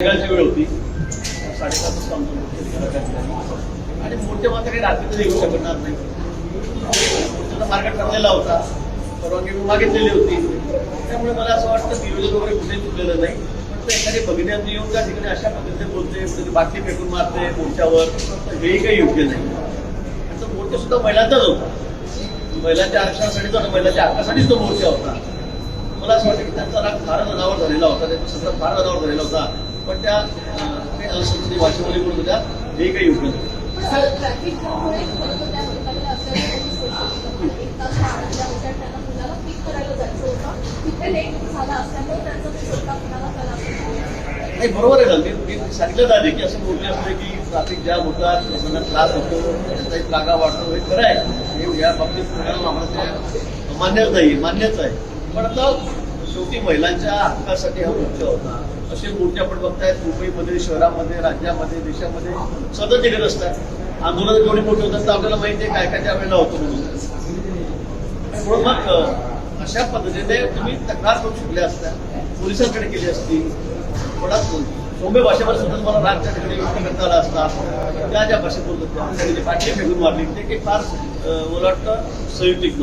वेळ होती 7:30 वाजता आमचं आणि मोठे मात्र काही रात्रीच येऊ शकणार नाही. मोर्चाचा मार्ग ठरलेला होता, परवानगी मागितलेली होती. त्यामुळे मला असं वाटतं नियोजन वगैरे कुठे चुकलेलं नाही. पण ते एखादी बघण्यात येऊन त्या ठिकाणी अशा पद्धतीने बोलते, कधी बाटली फेकून मारते मोर्चावर, तर हेही काही योग्य नाही. आणि तो मोर्चा सुद्धा महिलांचाच होता, महिलांच्या आरक्षणासाठीच होता, महिलांच्या हक्कासाठीच तो मोर्चा होता. मला असं वाटतं की त्यांचा राग फार अनावर झालेला होता, त्यांचा सगळं फार अनावर झालेला होता. पण त्या काही असंस्कृती भाषेमध्ये बोलत होत्या, हे काही योग्य नाही. नाही, बरोबर आहे ना. मी सांगितलं आधी की असं मोठे असते की ट्रॅफिक जॅम होतात, लोकांना त्रास होतो, त्याचाही त्रागा वाढतो, हे खरं आहे. या बाबतीत आम्हाला ते मान्यच आहे. पण आता शेवटी महिलांच्या हक्कासाठी हा मोर्चा होता. असे मोर्चे आपण बघतायत मुंबईमध्ये, शहरामध्ये, राज्यामध्ये, देशामध्ये सतत निघत असतात. आंदोलन जेवढी मोठी होतात तर आपल्याला माहिती आहे काय काय त्यावेळेला होतं म्हणून मग अशा पद्धतीने तुम्ही तक्रार करू शकल्या असत्या, पोलिसांकडे केली असती. थोडा सौम्य भाषेवर सुद्धा मला रागच्या ठिकाणी व्यक्त करता आला असता. त्या ज्या भाषेत बोलत होत्या, पाठी फेकून मारली, ते काही फार मला वाटतं संयुक्तिक नव्हतं.